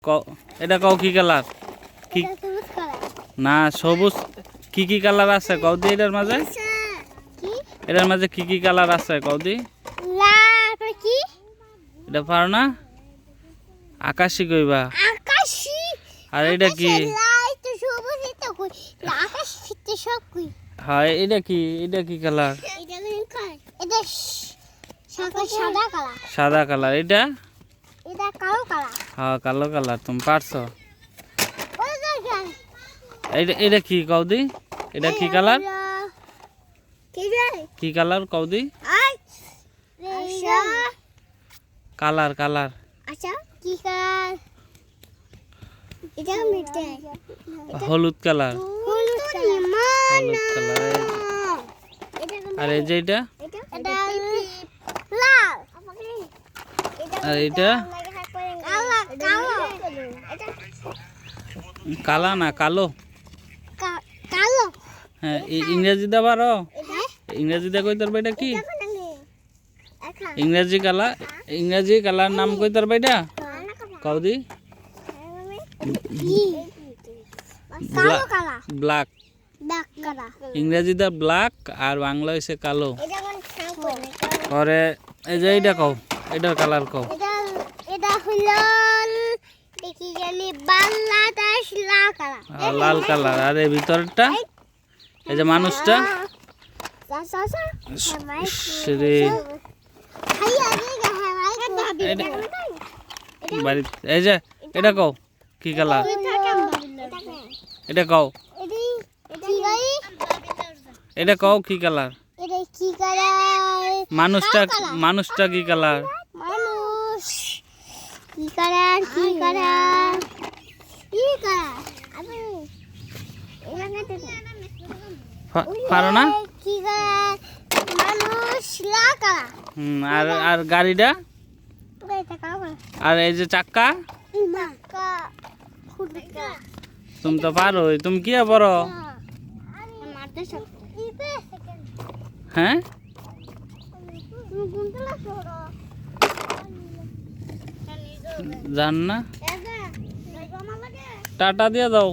এটা কও কি কালার? কি না সবুজ কি কি কালার আছে কও দি এটার মাঝে? এটার মাঝে কি কি কালার আছে কও দি? এটা পারো না? আকাশী কইবা। আর এটা কি? হ্যাঁ এটা কি? এটা কি কালার? সাদা কালার। এটা হ্যাঁ কালো কালার। তুমি পারছো? এটা কি কৌদি? এটা কি কালার? কি কালার কৌদি? Colour colour. হলুদ কালার। হলুদ কালার। আর এই যে এটা? আর এটা? কালা না কালো? হ্যাঁ ইংরেজিতে পারো? ইংরেজিতে কই তোর বেটা কি? ইংরেজি কালার নাম কই তোর বেটা? কৌদি? ব্ল্যাক। ইংরেজিতে ব্ল্যাক আর বাংলা হইছে কালো। পরে এই যে এইটা কও, এটার কালার কও। এটা হলো দেখি জানি বাংলাদেশ লাল কালার। লাল কালার। আর এই ভিতরটা এই যে মানুষটা এই যে এটা কও কি কালার? এটা কও। এটা কও কি কালার? মানুষটা কি কালার? পারো না? আর গাড়িটা? আর এই যে চাক্কা? তুমি তো পারো। তুমি কি পারো? হ্যাঁ জান না? টাটা দিয়ে দাও।